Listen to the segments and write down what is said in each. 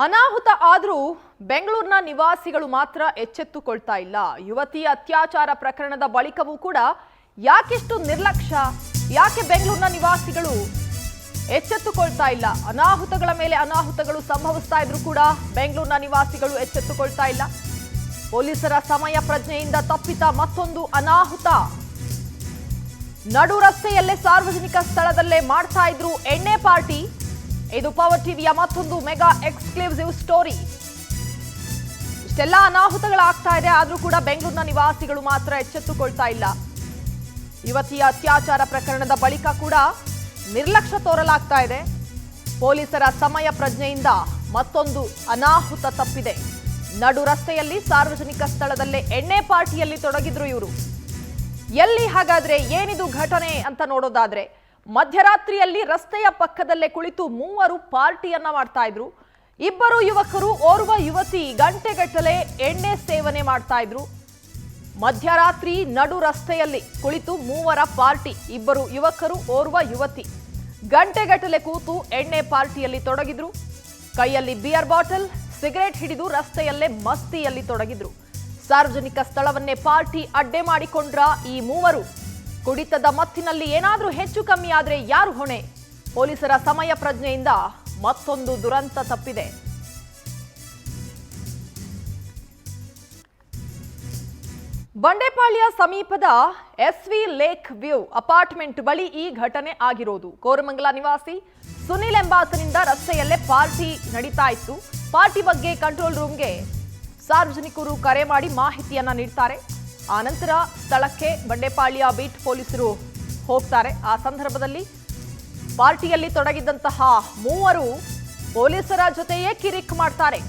ಅನಾಹುತ ಆದರೂ ಬೆಂಗಳೂರಿನ ನಿವಾಸಿಗಳು ಮಾತ್ರ ಎಚ್ಚೆತ್ತುಕೊಳ್ತಾ ಇಲ್ಲ. ಯುವತಿ ಅತ್ಯಾಚಾರ ಪ್ರಕರಣದ ಬಳಿಕವೂ ಕೂಡ ಯಾಕೆಷ್ಟು ನಿರ್ಲಕ್ಷ್ಯ? ಯಾಕೆ ಬೆಂಗಳೂರಿನ ನಿವಾಸಿಗಳು ಎಚ್ಚೆತ್ತುಕೊಳ್ತಾ ಇಲ್ಲ? ಅನಾಹುತಗಳ ಮೇಲೆ ಅನಾಹುತಗಳು ಸಂಭವಿಸ್ತಾ ಇದ್ರೂ ಕೂಡ ಬೆಂಗಳೂರಿನ ನಿವಾಸಿಗಳು ಎಚ್ಚೆತ್ತುಕೊಳ್ತಾ ಇಲ್ಲ. ಪೊಲೀಸರ ಸಮಯ ಪ್ರಜ್ಞೆಯಿಂದ ತಪ್ಪಿತ ಮತ್ತೊಂದು ಅನಾಹುತ. ನಡು ರಸ್ತೆಯಲ್ಲೇ ಸಾರ್ವಜನಿಕ ಸ್ಥಳದಲ್ಲೇ ಮಾಡ್ತಾ ಇದ್ರು ಎಣ್ಣೆ ಪಾರ್ಟಿ. ಇದು ಪವರ್ ಟಿವಿಯ ಮತ್ತೊಂದು ಮೆಗಾ ಎಕ್ಸ್ಕ್ಲೂಸಿವ್ ಸ್ಟೋರಿ. ಇಷ್ಟೆಲ್ಲ ಅನಾಹುತಗಳಾಗ್ತಾ ಇದೆ, ಆದ್ರೂ ಕೂಡ ಬೆಂಗಳೂರಿನ ನಿವಾಸಿಗಳು ಮಾತ್ರ ಎಚ್ಚೆತ್ತುಕೊಳ್ತಾ ಇಲ್ಲ. ಯುವತಿಯ ಅತ್ಯಾಚಾರ ಪ್ರಕರಣದ ಬಳಿಕ ಕೂಡ ನಿರ್ಲಕ್ಷ್ಯ ತೋರಲಾಗ್ತಾ ಇದೆ. ಪೊಲೀಸರ ಸಮಯ ಪ್ರಜ್ಞೆಯಿಂದ ಮತ್ತೊಂದು ಅನಾಹುತ ತಪ್ಪಿದೆ. ನಡು ರಸ್ತೆಯಲ್ಲಿ ಸಾರ್ವಜನಿಕ ಸ್ಥಳದಲ್ಲೇ ಎಣ್ಣೆ ಪಾರ್ಟಿಯಲ್ಲಿ ತೊಡಗಿದ್ರು ಇವರು. ಎಲ್ಲಿ ಹಾಗಾದ್ರೆ ಏನಿದು ಘಟನೆ ಅಂತ ನೋಡೋದಾದ್ರೆ, ಮಧ್ಯರಾತ್ರಿಯಲ್ಲಿ ರಸ್ತೆಯ ಪಕ್ಕದಲ್ಲೇ ಕುಳಿತು ಮೂವರು ಪಾರ್ಟಿಯನ್ನ ಮಾಡ್ತಾ ಇದ್ರು. ಇಬ್ಬರು ಯುವಕರು, ಓರ್ವ ಯುವತಿ ಗಂಟೆಗಟ್ಟಲೆ ಎಣ್ಣೆ ಸೇವನೆ ಮಾಡ್ತಾ ಇದ್ರು. ಮಧ್ಯರಾತ್ರಿ ನಡು ರಸ್ತೆಯಲ್ಲಿ ಕುಳಿತು ಮೂವರ ಪಾರ್ಟಿ. ಇಬ್ಬರು ಯುವಕರು, ಓರ್ವ ಯುವತಿ ಗಂಟೆಗಟ್ಟಲೆ ಕೂತು ಎಣ್ಣೆ ಪಾರ್ಟಿಯಲ್ಲಿ ತೊಡಗಿದ್ರು. ಕೈಯಲ್ಲಿ ಬಿಯರ್ ಬಾಟಲ್, ಸಿಗರೇಟ್ ಹಿಡಿದು ರಸ್ತೆಯಲ್ಲೇ ಮಸ್ತಿಯಲ್ಲಿ ತೊಡಗಿದ್ರು. ಸಾರ್ವಜನಿಕ ಸ್ಥಳವನ್ನೇ ಪಾರ್ಟಿ ಅಡ್ಡೆ ಮಾಡಿಕೊಂಡ್ರ ಈ ಮೂವರು. ಕುಡಿತದ ಮತ್ತಿನಲ್ಲಿ ಏನಾದ್ರೂ ಹೆಚ್ಚು ಕಮ್ಮಿ ಆದ್ರೆ ಯಾರು ಹೊಣೆ? ಪೊಲೀಸರ ಸಮಯ ಪ್ರಜ್ಞೆಯಿಂದ ಮತ್ತೊಂದು ದುರಂತ ತಪ್ಪಿದೆ. ಬಂಡೆಪಾಳ್ಯ ಸಮೀಪದ ಎಸ್ವಿ ಲೇಕ್ ವ್ಯೂ ಅಪಾರ್ಟ್ಮೆಂಟ್ ಬಳಿ ಈ ಘಟನೆ ಆಗಿರೋದು. ಕೋರಮಂಗಲ ನಿವಾಸಿ ಸುನಿಲ್ ಎಂಬಾತನಿಂದ ರಸ್ತೆಯಲ್ಲೇ ಪಾರ್ಟಿ ನಡೀತಾ ಇತ್ತು. ಪಾರ್ಟಿ ಬಗ್ಗೆ ಕಂಟ್ರೋಲ್ ರೂಮ್ಗೆ ಸಾರ್ವಜನಿಕರು ಕರೆ ಮಾಡಿ ಮಾಹಿತಿಯನ್ನ ನೀಡ್ತಾರೆ. ಆ ನಂತರ ಸ್ಥಳಕ್ಕೆ ಬಂಡೆಪಾಳ್ಯ ಬೀಟ್ ಪೊಲೀಸರು ಹೋಗ್ತಾರೆ. ಆ ಸಂದರ್ಭದಲ್ಲಿ ಪಾರ್ಟಿಯಲ್ಲಿ ತೊಡಗಿದ್ದಂತಹ ಮೂವರು ಪೊಲೀಸರ ಜೊತೆಯೇ ಕಿರಿಕ್ ಮಾಡ್ತಾರೆ.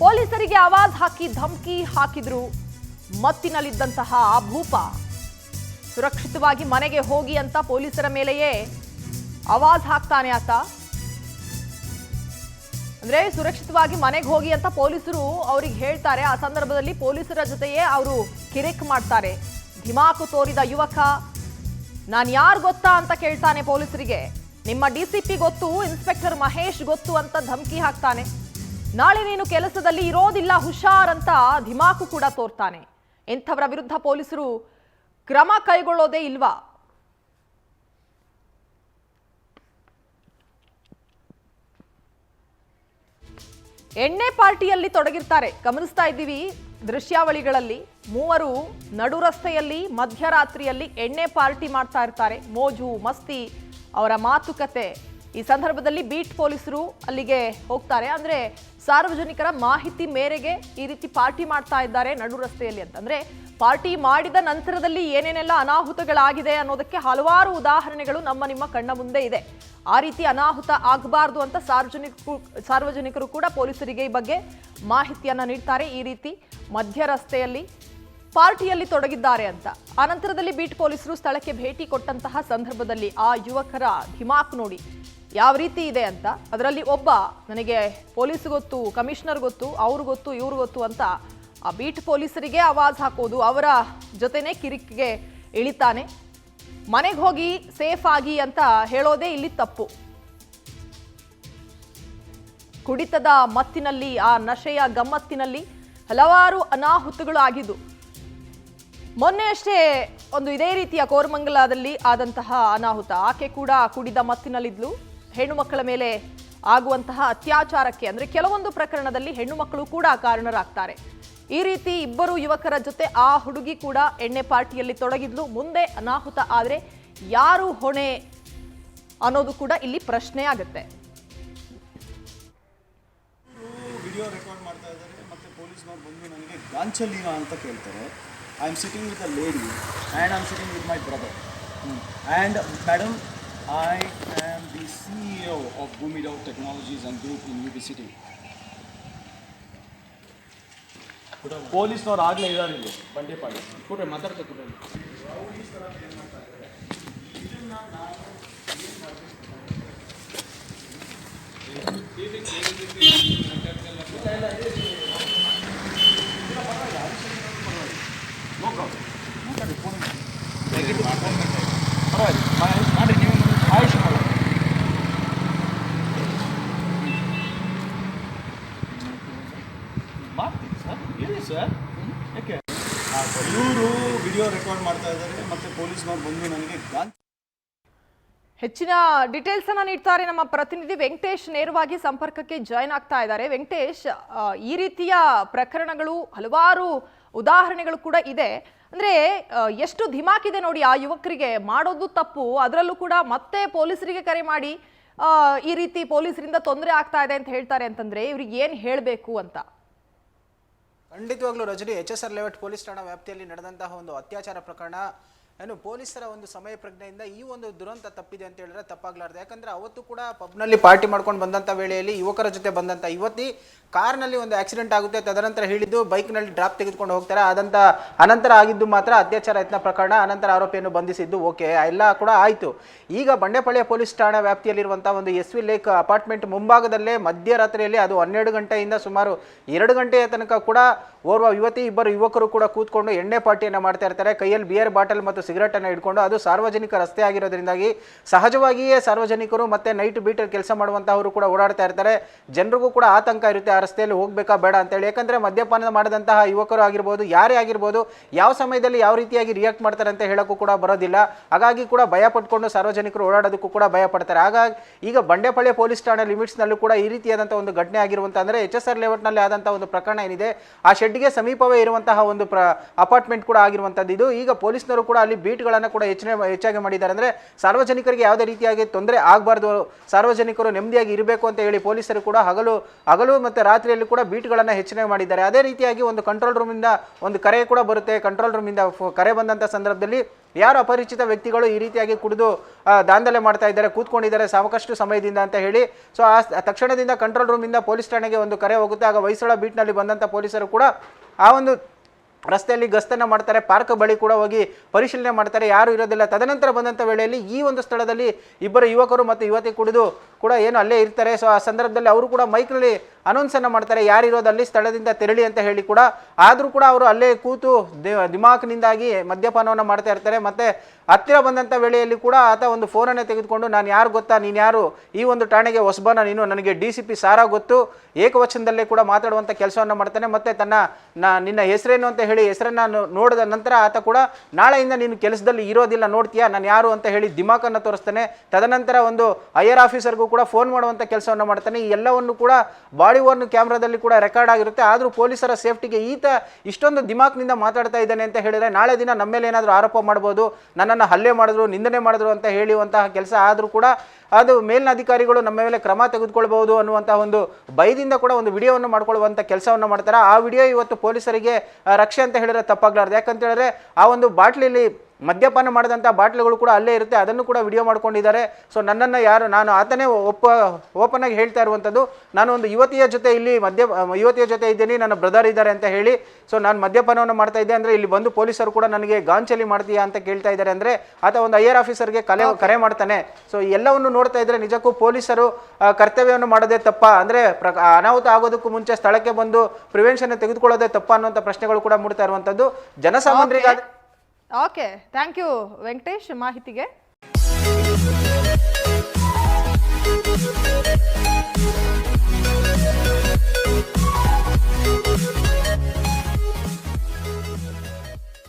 ಪೊಲೀಸರಿಗೆ ಆವಾಜ್ ಹಾಕಿ ಧಮಕಿ ಹಾಕಿದ್ರು. ಮತ್ತಿನಲ್ಲಿದ್ದಂತಹ ಆ ಭೂಪ ಸುರಕ್ಷಿತವಾಗಿ ಮನೆಗೆ ಹೋಗಿ ಅಂತ ಪೊಲೀಸರ ಮೇಲೆಯೇ ಆವಾಜ್ ಹಾಕ್ತಾನೆ ಆತ. ಅಂದ್ರೆ ಸುರಕ್ಷಿತವಾಗಿ ಮನೆಗೆ ಹೋಗಿ ಅಂತ ಪೊಲೀಸರು ಅವ್ರಿಗೆ ಹೇಳ್ತಾರೆ. ಆ ಸಂದರ್ಭದಲ್ಲಿ ಪೊಲೀಸರ ಜೊತೆಯೇ ಅವರು ಕಿರಿಕ್ ಮಾಡ್ತಾರೆ. ಧಿಮಾಕು ತೋರಿದ ಯುವಕ ನಾನು ಯಾರು ಗೊತ್ತಾ ಅಂತ ಕೇಳ್ತಾನೆ ಪೊಲೀಸರಿಗೆ. ನಿಮ್ಮ ಡಿಸಿಪಿ ಗೊತ್ತು, ಇನ್ಸ್ಪೆಕ್ಟರ್ ಮಹೇಶ್ ಗೊತ್ತು ಅಂತ ಧಮಕಿ ಹಾಕ್ತಾನೆ. ನಾಳೆ ನೀನು ಕೆಲಸದಲ್ಲಿ ಇರೋದಿಲ್ಲ ಹುಷಾರ್ ಅಂತ ಧಿಮಾಕು ಕೂಡ ತೋರ್ತಾನೆ. ಇಂಥವರ ವಿರುದ್ಧ ಪೊಲೀಸರು ಕ್ರಮ ಕೈಗೊಳ್ಳೋದೇ ಇಲ್ವಾ? ಎಣ್ಣೆ ಪಾರ್ಟಿಯಲ್ಲಿ ತೊಡಗಿರ್ತಾರೆ. ಗಮನಿಸ್ತಾ ಇದ್ದೀವಿ ದೃಶ್ಯಾವಳಿಗಳಲ್ಲಿ. ಮೂವರು ನಡು ರಸ್ತೆಯಲ್ಲಿ ಮಧ್ಯರಾತ್ರಿಯಲ್ಲಿ ಎಣ್ಣೆ ಪಾರ್ಟಿ ಮಾಡ್ತಾ ಇರ್ತಾರೆ. ಮೋಜು ಮಸ್ತಿ, ಅವರ ಮಾತುಕತೆ. ಈ ಸಂದರ್ಭದಲ್ಲಿ ಬೀಟ್ ಪೊಲೀಸರು ಅಲ್ಲಿಗೆ ಹೋಗ್ತಾರೆ. ಅಂದ್ರೆ ಸಾರ್ವಜನಿಕರ ಮಾಹಿತಿ ಮೇರೆಗೆ ಈ ರೀತಿ ಪಾರ್ಟಿ ಮಾಡ್ತಾ ಇದ್ದಾರೆ ನಡು ರಸ್ತೆಯಲ್ಲಿ ಅಂತ. ಅಂದ್ರೆ ಪಾರ್ಟಿ ಮಾಡಿದ ನಂತರದಲ್ಲಿ ಏನೇನೆಲ್ಲ ಅನಾಹುತಗಳಾಗಿದೆ ಅನ್ನೋದಕ್ಕೆ ಹಲವಾರು ಉದಾಹರಣೆಗಳು ನಿಮ್ಮ ಕಣ್ಣ ಮುಂದೆ ಇದೆ. ಆ ರೀತಿ ಅನಾಹುತ ಆಗಬಾರ್ದು ಅಂತ ಸಾರ್ವಜನಿಕರು ಕೂಡ ಪೊಲೀಸರಿಗೆ ಈ ಬಗ್ಗೆ ಮಾಹಿತಿಯನ್ನ ನೀಡ್ತಾರೆ. ಈ ರೀತಿ ಮಧ್ಯ ರಸ್ತೆಯಲ್ಲಿ ಪಾರ್ಟಿಯಲ್ಲಿ ತೊಡಗಿದ್ದಾರೆ ಅಂತ. ಆ ನಂತರದಲ್ಲಿ ಬೀಟ್ ಪೊಲೀಸರು ಸ್ಥಳಕ್ಕೆ ಭೇಟಿ ಕೊಟ್ಟಂತಹ ಸಂದರ್ಭದಲ್ಲಿ ಆ ಯುವಕರ ಧಿಮಾಕ್ ನೋಡಿ ಯಾವ ರೀತಿ ಇದೆ ಅಂತ. ಅದರಲ್ಲಿ ಒಬ್ಬ ನನಗೆ ಪೊಲೀಸ್ ಗೊತ್ತು, ಕಮಿಷನರ್ ಗೊತ್ತು, ಅವ್ರು ಗೊತ್ತು, ಇವ್ರು ಗೊತ್ತು ಅಂತ ಆ ಬೀಟ್ ಪೊಲೀಸರಿಗೆ ಆವಾಜ್ ಹಾಕೋದು, ಅವರ ಜೊತೆನೆ ಕಿರಿಕಿಗೆ ಇಳಿತಾನೆ. ಮನೆಗೆ ಹೋಗಿ ಸೇಫ್ ಆಗಿ ಅಂತ ಹೇಳೋದೇ ಇಲ್ಲಿ ತಪ್ಪು. ಕುಡಿತದ ಮತ್ತಿನಲ್ಲಿ, ಆ ನಶೆಯ ಗಮ್ಮತ್ತಿನಲ್ಲಿ ಹಲವಾರು ಅನಾಹುತಗಳು ಆಗಿದ್ದು. ಮೊನ್ನೆ ಅಷ್ಟೇ ಒಂದು ಇದೇ ರೀತಿಯ ಕೋರಮಂಗಲದಲ್ಲಿ ಆದಂತಹ ಅನಾಹುತ. ಆಕೆ ಕೂಡ ಕುಡಿದ ಮತ್ತಿನಲ್ಲಿದ್ಲು. ಹೆಣ್ಣು ಮಕ್ಕಳ ಮೇಲೆ ಆಗುವಂತಹ ಅತ್ಯಾಚಾರಕ್ಕೆ, ಅಂದ್ರೆ ಕೆಲವೊಂದು ಪ್ರಕರಣದಲ್ಲಿ ಹೆಣ್ಣು ಮಕ್ಕಳು ಕೂಡ ಕಾರಣರಾಗ್ತಾರೆ. ಈ ರೀತಿ ಇಬ್ಬರು ಯುವಕರ ಜೊತೆ ಆ ಹುಡುಗಿ ಕೂಡ ಎಣ್ಣೆ ಪಾರ್ಟಿಯಲ್ಲಿ ತೊಡಗಿದ್ಲು. ಮುಂದೆ ಅನಾಹುತ ಆದ್ರೆ ಯಾರು ಹೊಣೆ ಅನ್ನೋದು ಕೂಡ ಇಲ್ಲಿ ಪ್ರಶ್ನೆ ಆಗುತ್ತೆ. ವಿಡಿಯೋ ರೆಕಾರ್ಡ್ ಮಾಡ್ತಾ ಇದ್ದಾರೆ. ಮತ್ತೆ ಪೊಲೀಸ್ನವ್ರು ಬಂದು ನನಗೆ ಗಾಂಚಲಿನ ಅಂತ ಕೇಳ್ತಾರೆ. I am sitting with a lady and I am sitting with my brother and madam I am the CEO of ಭೂಮಿಡೌಟ್ technologies and group in UB city. ಪೊಲೀಸ್ನವ್ರು ಆಗಲೇ ಇದ್ದಾರೆ ಇಲ್ಲಿ ಬಂಡೆಪಾಳ್ಯ ಕೂಡ ಮಾತಾಡ್ತಾರೆ. ನೋ ಪ್ರಾಬ್ಲಮ್, ಮಾತಾಡಿ, ಫೋನ್ ಮಾಡಿ, ನೀವು ಆಯುಷ್ ಮಾಡಿ. ಹೇಳಿ ಸರ್, ಯಾಕೆ ಇವರು ವಿಡಿಯೋ ರೆಕಾರ್ಡ್ ಮಾಡ್ತಾ ಇದ್ದಾರೆ ಮತ್ತು ಪೊಲೀಸ್ನವ್ರು ಬಂದು ನನಗೆ ಹೆಚ್ಚಿನ ಡೀಟೇಲ್ಸ್ ಅನ್ನ ನೀಡ್ತಾರೆ ನಮ್ಮ ಪ್ರತಿನಿಧಿ ವೆಂಕಟೇಶ್. ನೇರವಾಗಿ ಸಂಪರ್ಕಕ್ಕೆ ಜಾಯ್ನ್ ಆಗ್ತಾ ಇದ್ದಾರೆ. ವೆಂಕಟೇಶ್, ಈ ರೀತಿಯ ಪ್ರಕರಣಗಳು ಹಲವಾರು ಉದಾಹರಣೆಗಳು ಕೂಡ ಇದೆ. ಅಂದ್ರೆ ಎಷ್ಟು ಧಿಮಾಕಿದೆ ನೋಡಿ ಆ ಯುವಕರಿಗೆ, ಮಾಡೋದು ತಪ್ಪು, ಅದರಲ್ಲೂ ಕೂಡ ಮತ್ತೆ ಪೊಲೀಸರಿಗೆ ಕರೆ ಮಾಡಿ ಈ ರೀತಿ ಪೊಲೀಸರಿಂದ ತೊಂದರೆ ಆಗ್ತಾ ಇದೆ ಅಂತ ಹೇಳ್ತಾರೆ ಅಂತಂದ್ರೆ ಇವ್ರಿಗೆ ಏನ್ ಹೇಳಬೇಕು ಅಂತ. ಖಂಡಿತವಾಗ್ಲೂ ರಜನಿ, HSR ಲೇಔಟ್ ಪೊಲೀಸ್ ಠಾಣಾ ವ್ಯಾಪ್ತಿಯಲ್ಲಿ ನಡೆದಂತಹ ಒಂದು ಅತ್ಯಾಚಾರ ಪ್ರಕರಣ ಏನು ಪೊಲೀಸರ ಒಂದು ಸಮಯ ಪ್ರಜ್ಞೆಯಿಂದ ಈ ಒಂದು ದುರಂತ ತಪ್ಪಿದೆ ಅಂತ ಹೇಳಿದ್ರೆ ತಪ್ಪಾಗ್ಲಾರ್ದು. ಯಾಕಂದ್ರೆ ಅವತ್ತು ಕೂಡ ಪಬ್ನಲ್ಲಿ ಪಾರ್ಟಿ ಮಾಡ್ಕೊಂಡು ಬಂದಂಥ ವೇಳೆಯಲ್ಲಿ ಯುವಕರ ಜೊತೆ ಬಂದಂಥ ಯುವತಿ ಕಾರ್ನಲ್ಲಿ ಒಂದು ಆಕ್ಸಿಡೆಂಟ್ ಆಗುತ್ತೆ, ತದನಂತರ ಹೇಳಿದ್ದು ಬೈಕ್ನಲ್ಲಿ ಡ್ರಾಪ್ ತೆಗೆದುಕೊಂಡು ಹೋಗ್ತಾರೆ. ಅನಂತರ ಆಗಿದ್ದು ಮಾತ್ರ ಅತ್ಯಾಚಾರ ಯತ್ನ ಪ್ರಕರಣ, ಅನಂತರ ಆರೋಪಿಯನ್ನು ಬಂಧಿಸಿದ್ದು. ಓಕೆ, ಎಲ್ಲ ಕೂಡ ಆಯಿತು. ಈಗ ಬಂಡೆಪಾಳ್ಯ ಪೊಲೀಸ್ ಠಾಣಾ ವ್ಯಾಪ್ತಿಯಲ್ಲಿರುವಂಥ ಒಂದು SV ಲೇಕ್ ಅಪಾರ್ಟ್ಮೆಂಟ್ ಮುಂಭಾಗದಲ್ಲೇ ಮಧ್ಯರಾತ್ರಿಯಲ್ಲಿ, ಅದು 12 ಗಂಟೆಯಿಂದ ಸುಮಾರು 2 ಗಂಟೆಯ ತನಕ ಕೂಡ ಓರ್ವ ಯುವತಿ, ಇಬ್ಬರು ಯುವಕರು ಕೂಡ ಕೂತ್ಕೊಂಡು ಎಣ್ಣೆ ಪಾರ್ಟಿಯನ್ನು ಮಾಡ್ತಾ ಇರ್ತಾರೆ. ಕೈಯಲ್ಲಿ ಬಿಯರ್ ಬಾಟಲ್ ಮತ್ತು ಸಿಗರೆಟ್ ಅನ್ನು ಹಿಡ್ಕೊಂಡು. ಅದು ಸಾರ್ವಜನಿಕ ರಸ್ತೆ ಆಗಿರೋದ್ರಿಂದಾಗಿ ಸಹಜವಾಗಿಯೇ ಸಾರ್ವಜನಿಕರು ಮತ್ತೆ ನೈಟ್ ಬೀಟರ್ ಕೆಲಸ ಮಾಡುವಂತಹವರು ಕೂಡ ಓಡಾಡ್ತಾ ಇರ್ತಾರೆ. ಜನರಿಗೂ ಕೂಡ ಆತಂಕ ಇರುತ್ತೆ, ಆ ರಸ್ತೆಯಲ್ಲಿ ಹೋಗ್ಬೇಕಾ ಬೇಡ ಅಂತೇಳಿ. ಯಾಕಂದ್ರೆ ಮದ್ಯಪಾನ ಮಾಡಿದಂತಹ ಯುವಕರು ಆಗಿರ್ಬೋದು, ಯಾರೇ ಆಗಿರ್ಬೋದು, ಯಾವ ಸಮಯದಲ್ಲಿ ಯಾವ ರೀತಿಯಾಗಿ ರಿಯಾಕ್ಟ್ ಮಾಡ್ತಾರೆ ಅಂತ ಹೇಳೋಕ್ಕೂ ಕೂಡ ಬರೋದಿಲ್ಲ. ಹಾಗಾಗಿ ಕೂಡ ಭಯ ಪಟ್ಕೊಂಡು ಸಾರ್ವಜನಿಕರು ಓಡಾಡೋದಕ್ಕೂ ಕೂಡ ಭಯ ಪಡ್ತಾರೆ. ಹಾಗಾಗಿ ಈಗ ಬಂಡೆಪಾಳ್ಯ ಪೊಲೀಸ್ ಠಾಣಾ ಲಿಮಿಟ್ಸ್ನಲ್ಲೂ ಕೂಡ ಈ ರೀತಿಯಾದಂಥ ಒಂದು ಘಟನೆ ಆಗಿರುವಂಥ, ಅಂದರೆ HSR ಲೇಔಟ್ನಲ್ಲಿ ಆದಂಥ ಒಂದು ಪ್ರಕರಣ ಏನಿದೆ, ಆ ಶೆಡ್ಗೆ ಸಮೀಪವೇ ಇರುವಂತಹ ಒಂದು ಅಪಾರ್ಟ್ಮೆಂಟ್ ಕೂಡ ಆಗಿರುವಂಥದ್ದು ಇದು. ಈಗ ಪೊಲೀಸ್ನವರು ಕೂಡ ಅಲ್ಲಿ ಬೀಟ್ಗಳನ್ನು ಕೂಡ ಹೆಚ್ಚಾಗಿ ಮಾಡಿದ್ದಾರೆ. ಅಂದರೆ ಸಾರ್ವಜನಿಕರಿಗೆ ಯಾವುದೇ ರೀತಿಯಾಗಿ ತೊಂದರೆ ಆಗಬಾರ್ದು, ಸಾರ್ವಜನಿಕರು ನೆಮ್ಮದಿಯಾಗಿ ಇರಬೇಕು ಅಂತ ಹೇಳಿ ಪೊಲೀಸರು ಕೂಡ ಹಗಲು ಮತ್ತು ರಾತ್ರಿಯಲ್ಲಿ ಕೂಡ ಬೀಟ್ಗಳನ್ನು ಹೆಚ್ಚಿನ ಮಾಡಿದ್ದಾರೆ. ಅದೇ ರೀತಿಯಾಗಿ ಒಂದು ಕಂಟ್ರೋಲ್ ರೂಮಿಂದ ಒಂದು ಕರೆ ಕೂಡ ಬರುತ್ತೆ. ಕಂಟ್ರೋಲ್ ರೂಮಿಂದ ಕರೆ ಬಂದಂಥ ಸಂದರ್ಭದಲ್ಲಿ ಯಾರು ಅಪರಿಚಿತ ವ್ಯಕ್ತಿಗಳು ಈ ರೀತಿಯಾಗಿ ಕುಡಿದು ದಾಂಧಲೆ ಮಾಡ್ತಾ ಇದ್ದಾರೆ, ಕೂತ್ಕೊಂಡಿದ್ದಾರೆ ಸಾಕಷ್ಟು ಸಮಯದಿಂದ ಅಂತ ಹೇಳಿ. ಸೊ ಆ ತಕ್ಷಣದಿಂದ ಕಂಟ್ರೋಲ್ ರೂಮಿಂದ ಪೊಲೀಸ್ ಠಾಣೆಗೆ ಒಂದು ಕರೆ ಹೋಗುತ್ತೆ. ಆಗ ಹೊಯ್ಸಳ ಬೀಟ್ನಲ್ಲಿ ಬಂದಂಥ ಪೊಲೀಸರು ಕೂಡ ಆ ಒಂದು ರಸ್ತೆಯಲ್ಲಿ ಗಸ್ತನ್ನು ಮಾಡ್ತಾರೆ, ಪಾರ್ಕ್ ಬಳಿ ಕೂಡ ಹೋಗಿ ಪರಿಶೀಲನೆ ಮಾಡ್ತಾರೆ, ಯಾರು ಇರೋದಿಲ್ಲ. ತದನಂತರ ಬಂದಂಥ ವೇಳೆಯಲ್ಲಿ ಈ ಒಂದು ಸ್ಥಳದಲ್ಲಿ ಇಬ್ಬರು ಯುವಕರು ಮತ್ತು ಯುವತಿ ಕುಡಿದು ಕೂಡ ಏನು ಅಲ್ಲೇ ಇರ್ತಾರೆ. ಸೊ ಆ ಸಂದರ್ಭದಲ್ಲಿ ಅವರು ಕೂಡ ಮೈಕ್ನಲ್ಲಿ ಅನೌನ್ಸನ್ನು ಮಾಡ್ತಾರೆ, ಯಾರಿರೋದಲ್ಲಿ ಸ್ಥಳದಿಂದ ತೆರಳಿ ಅಂತ ಹೇಳಿ ಕೂಡ. ಆದರೂ ಕೂಡ ಅವರು ಅಲ್ಲೇ ಕೂತು ದಿಮಾಕ್ನಿಂದಾಗಿ ಮದ್ಯಪಾನವನ್ನು ಮಾಡ್ತಾ ಇರ್ತಾರೆ. ಮತ್ತು ಹತ್ತಿರ ಬಂದಂಥ ವೇಳೆಯಲ್ಲಿ ಕೂಡ ಆತ ಒಂದು ಫೋನನ್ನೇ ತೆಗೆದುಕೊಂಡು, ನಾನು ಯಾರು ಗೊತ್ತಾ, ನೀನು ಯಾರು, ಈ ಒಂದು ಠಾಣೆಗೆ ಹೊಸಬನ ನೀನು, ನನಗೆ DCP ಸಾರಾ ಗೊತ್ತು, ಏಕವಚನದಲ್ಲೇ ಕೂಡ ಮಾತಾಡುವಂಥ ಕೆಲಸವನ್ನು ಮಾಡ್ತಾನೆ. ಮತ್ತು ನಿನ್ನ ಹೆಸರೇನು ಅಂತ ಹೇಳಿ ಹೆಸರನ್ನು ನೋಡಿದ ನಂತರ ಆತ ಕೂಡ ನಾಳೆಯಿಂದ ನೀನು ಕೆಲಸದಲ್ಲಿ ಇರೋದಿಲ್ಲ, ನೋಡ್ತೀಯಾ ನಾನು ಯಾರು ಅಂತ ಹೇಳಿ ದಿಮಾಕನ್ನು ತೋರಿಸ್ತಾನೆ. ತದನಂತರ ಒಂದು ಹೈಯರ್ ಆಫೀಸರ್ಗೂ ಕೂಡ ಫೋನ್ ಮಾಡುವಂಥ ಕೆಲಸವನ್ನು ಮಾಡ್ತಾನೆ. ಈ ಎಲ್ಲವನ್ನು ಕೂಡ ಬಾಡಿ ವರ್ನ್ ಕ್ಯಾಮ್ರಾದಲ್ಲಿ ಕೂಡ ರೆಕಾರ್ಡ್ ಆಗಿರುತ್ತೆ. ಆದರೂ ಪೊಲೀಸರ ಸೇಫ್ಟಿಗೆ ಈತ ಇಷ್ಟೊಂದು ದಿಮಾಕ್ನಿಂದ ಮಾತಾಡ್ತಾ ಇದ್ದಾನೆ ಅಂತ ಹೇಳಿದರೆ ನಾಳೆ ದಿನ ನಮ್ಮ ಮೇಲೆ ಏನಾದರೂ ಆರೋಪ ಮಾಡ್ಬೋದು, ನನ್ನನ್ನು ಹಲ್ಲೆ ಮಾಡಿದ್ರು, ನಿಂದನೆ ಮಾಡಿದ್ರು ಅಂತ ಹೇಳುವಂತಹ ಕೆಲಸ ಆದರೂ ಕೂಡ ಅದು ಮೇಲಿನ ಅಧಿಕಾರಿಗಳು ನಮ್ಮ ಮೇಲೆ ಕ್ರಮ ತೆಗೆದುಕೊಳ್ಬಹುದು ಅನ್ನುವಂಥ ಒಂದು ಭಯದಿಂದ ಕೂಡ ಒಂದು ವಿಡಿಯೋವನ್ನು ಮಾಡ್ಕೊಳ್ಳುವಂಥ ಕೆಲಸವನ್ನು ಮಾಡ್ತಾರೆ. ಆ ವಿಡಿಯೋ ಇವತ್ತು ಪೊಲೀಸರಿಗೆ ರಕ್ಷೆ ಅಂತ ಹೇಳಿದ್ರೆ ತಪ್ಪಾಗ್ಲಾರ್ದು. ಯಾಕಂತ ಹೇಳಿದ್ರೆ ಆ ಒಂದು ಬಾಟ್ಲಿಲಿ ಮದ್ಯಪಾನ ಮಾಡಿದಂಥ ಬಾಟ್ಲುಗಳು ಕೂಡ ಅಲ್ಲೇ ಇರುತ್ತೆ, ಅದನ್ನು ಕೂಡ ವಿಡಿಯೋ ಮಾಡ್ಕೊಂಡಿದ್ದಾರೆ. ಸೊ ನನ್ನನ್ನು ಯಾರು, ನಾನು ಆತನೇ ಓಪನ್ ಆಗಿ ಹೇಳ್ತಾ ಇರುವಂಥದ್ದು, ನಾನು ಒಂದು ಯುವತಿಯ ಜೊತೆ ಇದ್ದೀನಿ, ನನ್ನ ಬ್ರದರ್ ಇದ್ದಾರೆ ಅಂತ ಹೇಳಿ. ಸೊ ನಾನು ಮದ್ಯಪಾನವನ್ನು ಮಾಡ್ತಾ ಇದ್ದೆ ಅಂದರೆ ಇಲ್ಲಿ ಬಂದು ಪೊಲೀಸರು ಕೂಡ ನನಗೆ ಗಾಂಚಲಿ ಮಾಡ್ತೀಯಾ ಅಂತ ಕೇಳ್ತಾ ಇದ್ದಾರೆ. ಅಂದರೆ ಆತ ಒಂದು ಹೈಯರ್ ಆಫೀಸರ್ಗೆ ಕರೆ ಮಾಡ್ತಾನೆ. ಸೊ ಎಲ್ಲವನ್ನು ನೋಡ್ತಾ ಇದ್ರೆ ನಿಜಕ್ಕೂ ಪೊಲೀಸರು ಕರ್ತವ್ಯವನ್ನು ಮಾಡೋದೇ ತಪ್ಪ, ಅಂದರೆ ಅನಾಹುತ ಆಗೋದಕ್ಕೂ ಮುಂಚೆ ಸ್ಥಳಕ್ಕೆ ಬಂದು ಪ್ರಿವೆನ್ಷನ್ ತೆಗೆದುಕೊಳ್ಳೋದೇ ತಪ್ಪ ಅನ್ನುವಂಥ ಪ್ರಶ್ನೆಗಳು ಕೂಡ ಮೂಡ್ತಾ ಇರುವಂಥದ್ದು ಜನಸಾಮಾನ್ಯರಿಗಾದ. ಓಕೆ, ಥ್ಯಾಂಕ್ ಯು ವೆಂಕಟೇಶ್ ಮಾಹಿತಿಗೆ.